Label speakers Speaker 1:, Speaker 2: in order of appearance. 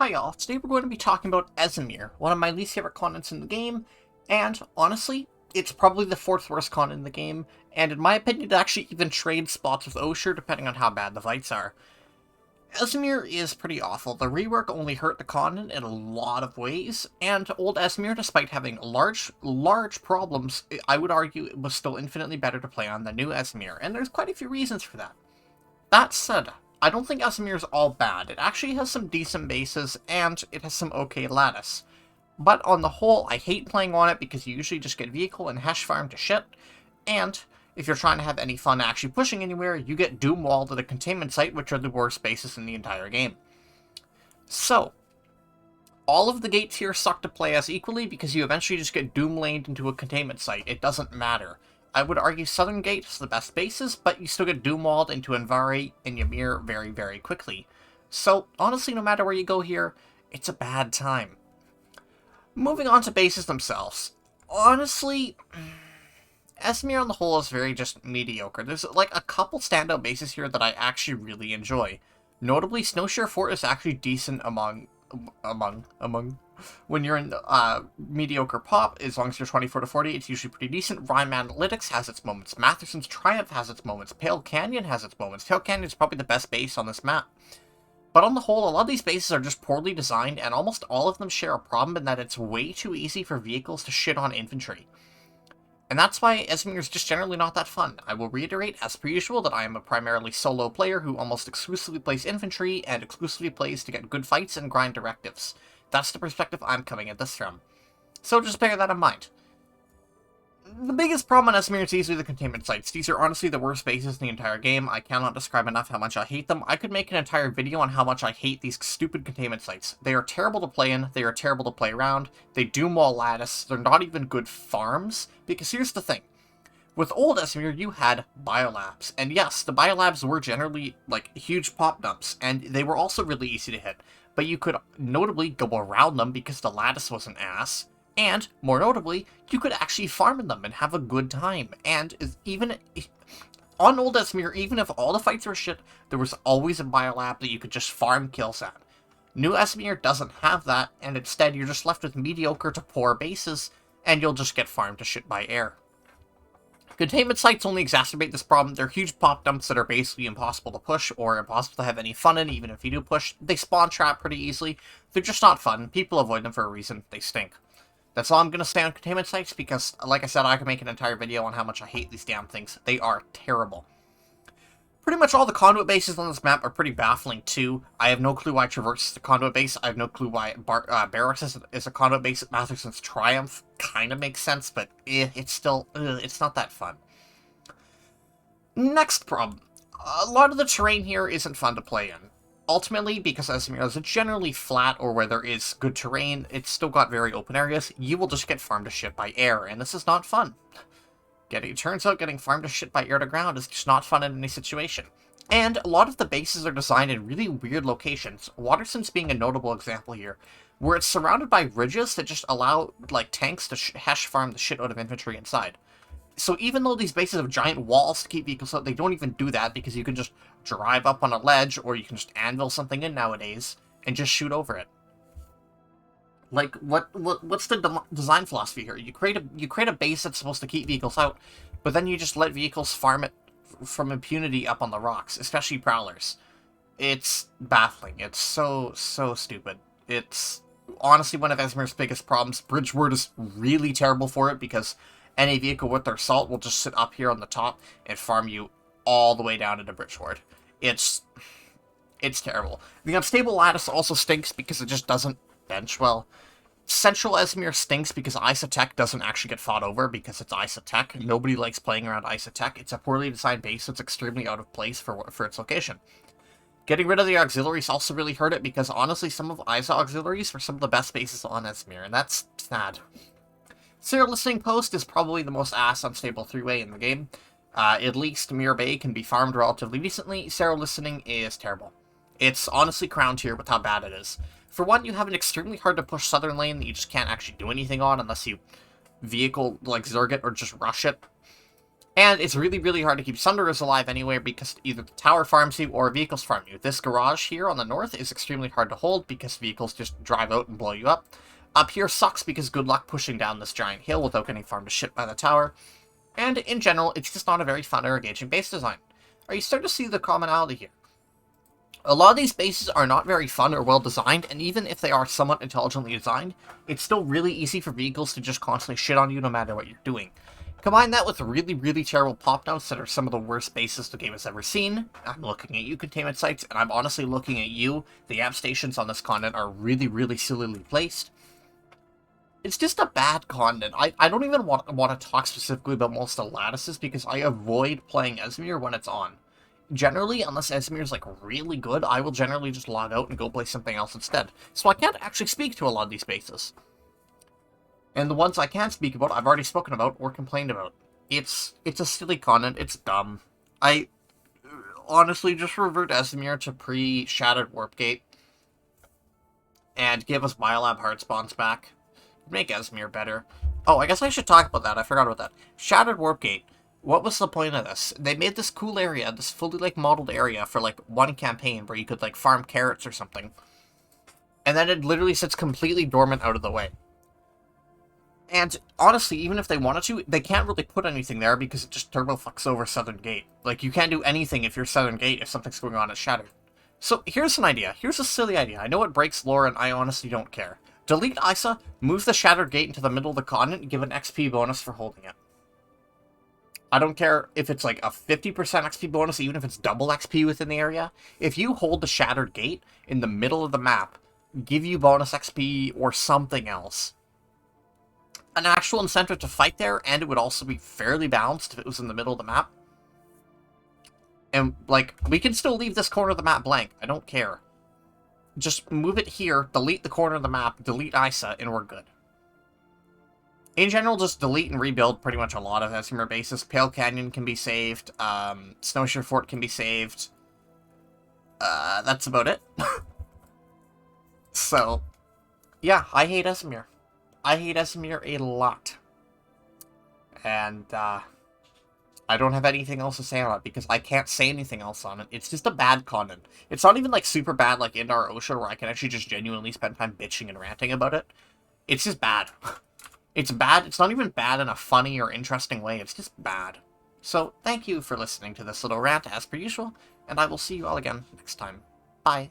Speaker 1: Hi y'all, today we're going to be talking about Esamir, one of my least favorite continents in the game, and honestly, it's probably the fourth worst continent in the game, and in my opinion it actually even trades spots with Oshir depending on how bad the fights are. Esamir is pretty awful. The rework only hurt the continent in a lot of ways, and old Esamir, despite having large problems, I would argue it was still infinitely better to play on than new Esamir, and there's quite a few reasons for that. That said, I don't think Esamir is all bad. It actually has some decent bases, and it has some okay lattice. But on the whole, I hate playing on it because you usually just get vehicle and hash farm to shit, and if you're trying to have any fun actually pushing anywhere, you get doom walled at a containment site, which are the worst bases in the entire game. So, all of the gates here suck to play as equally because you eventually just get doom laned into a containment site. It doesn't matter. I would argue Southern Gate is the best bases, but you still get doom-walled into Anvari and Ymir very, very quickly. So, honestly, no matter where you go here, it's a bad time. Moving on to bases themselves. Honestly, Esamir on the whole is very just mediocre. There's like a couple standout bases here that I actually really enjoy. Notably, Snowshare Fort is actually decent among when you're in mediocre pop, as long as you're 24 to 40, it's usually pretty decent. Rhyme Analytics has its moments. Matherson's Triumph has its moments. Pale Canyon has its moments. Pale Canyon is probably the best base on this map. But on the whole, a lot of these bases are just poorly designed, and almost all of them share a problem in that it's way too easy for vehicles to shit on infantry. And that's why Esamir is just generally not that fun. I will reiterate, as per usual, that I am a primarily solo player who almost exclusively plays infantry, and exclusively plays to get good fights and grind directives. That's the perspective I'm coming at this from. So just bear that in mind. The biggest problem on Esamir is easily the containment sites. These are honestly the worst bases in the entire game. I cannot describe enough how much I hate them. I could make an entire video on how much I hate these stupid containment sites. They are terrible to play in, they are terrible to play around, they doom wall lattice, they're not even good farms. Because here's the thing. With old Esamir, you had biolabs. And yes, the biolabs were generally, like, huge pop dumps, and they were also really easy to hit. But you could notably go around them because the lattice was an ass, and, more notably, you could actually farm in them and have a good time. And even on old Esamir, even if all the fights were shit, there was always a biolab that you could just farm kills at. New Esamir doesn't have that, and instead you're just left with mediocre to poor bases, and you'll just get farmed to shit by air. Containment sites only exacerbate this problem. They're huge pop dumps that are basically impossible to push, or impossible to have any fun in, even if you do push. They spawn trap pretty easily. They're just not fun. People avoid them for a reason. They stink. That's all I'm going to say on containment sites, because, like I said, I could make an entire video on how much I hate these damn things. They are terrible. Pretty much all the conduit bases on this map are pretty baffling, too. I have no clue why Traverse is a conduit base. I have no clue why Barracks is a conduit base. Matherson's Triumph kind of makes sense, but it's still, it's not that fun. Next problem. A lot of the terrain here isn't fun to play in. Ultimately, because Esamir is generally flat or where there is good terrain, it's still got very open areas, you will just get farmed to shit by air, and this is not fun. It turns out getting farmed to shit by air to ground is just not fun in any situation. And a lot of the bases are designed in really weird locations, Waterson's being a notable example here, where it's surrounded by ridges that just allow, like, tanks to hash farm the shit out of infantry inside. So even though these bases have giant walls to keep vehicles out, they don't even do that because you can just drive up on a ledge, or you can just anvil something in nowadays, and just shoot over it. Like, what's the design philosophy here? You create a base that's supposed to keep vehicles out, but then you just let vehicles farm it from impunity up on the rocks, especially prowlers. It's baffling. It's so stupid. It's honestly one of Esamir's biggest problems. Bridgeward is really terrible for it because any vehicle with their salt will just sit up here on the top and farm you all the way down into Bridgeward. It's terrible. The unstable lattice also stinks because it just doesn't bench well. Central Esamir stinks because Isotech doesn't actually get fought over because it's Isotech. Nobody likes playing around Isotech. It's a poorly designed base that's extremely out of place for its location. Getting rid of the auxiliaries also really hurt it because honestly some of ISA auxiliaries were some of the best bases on Esamir, and that's sad. Serial Listening Post is probably the most ass unstable three-way in the game. At least Mirror Bay can be farmed relatively decently. Serial Listening is terrible. It's honestly crowned here with how bad it is. For one, you have an extremely hard to push southern lane that you just can't actually do anything on unless you vehicle, like, Zerg it or just rush it. And it's really, really hard to keep Sunderers alive anywhere because either the tower farms you or vehicles farm you. This garage here on the north is extremely hard to hold because vehicles just drive out and blow you up. Up here sucks because good luck pushing down this giant hill without getting farmed to shit by the tower. And in general, it's just not a very fun or engaging base design. Are you starting to see the commonality here? A lot of these bases are not very fun or well designed, and even if they are somewhat intelligently designed, it's still really easy for vehicles to just constantly shit on you no matter what you're doing. Combine that with really, really terrible pop-downs that are some of the worst bases the game has ever seen. I'm looking at you, Containment Sites, and I'm honestly looking at you. The app stations on this continent are really, really sillily placed. It's just a bad continent. I don't even want to talk specifically about most of the lattices because I avoid playing Esamir when it's on. Generally, unless Esamir is like really good, I will generally just log out and go play something else instead. So I can't actually speak to a lot of these bases. And the ones I can speak about, I've already spoken about or complained about. It's a silly continent. It's dumb. I honestly just revert Esamir to pre-Shattered Warpgate and give us biolab hard spawns back. Make Esamir better. Oh, I guess I should talk about that. I forgot about that. Shattered Warpgate. What was the point of this? They made this cool area, this fully, like, modeled area for, like, one campaign where you could, like, farm carrots or something. And then it literally sits completely dormant out of the way. And, honestly, even if they wanted to, they can't really put anything there because it just turbo fucks over Southern Gate. Like, you can't do anything if you're Southern Gate if something's going on at Shattered. So, here's an idea. Here's a silly idea. I know it breaks lore, and I honestly don't care. Delete Isa, move the Shattered Gate into the middle of the continent, and give an XP bonus for holding it. I don't care if it's like a 50% XP bonus, even if it's double XP within the area. If you hold the Shattered Gate in the middle of the map, give you bonus XP or something else. An actual incentive to fight there, and it would also be fairly balanced if it was in the middle of the map. And, like, we can still leave this corner of the map blank. I don't care. Just move it here, delete the corner of the map, delete Isa, and we're good. In general, just delete and rebuild pretty much a lot of Esamir bases. Pale Canyon can be saved. Snowshoe Fort can be saved. That's about it. So, yeah, I hate Esamir. I hate Esamir a lot. And, I don't have anything else to say on it because I can't say anything else on it. It's just a bad continent. It's not even, like, super bad like Indar Osha where I can actually just genuinely spend time bitching and ranting about it. It's just bad. It's bad. It's not even bad in a funny or interesting way. It's just bad. So, thank you for listening to this little rant as per usual, and I will see you all again next time. Bye.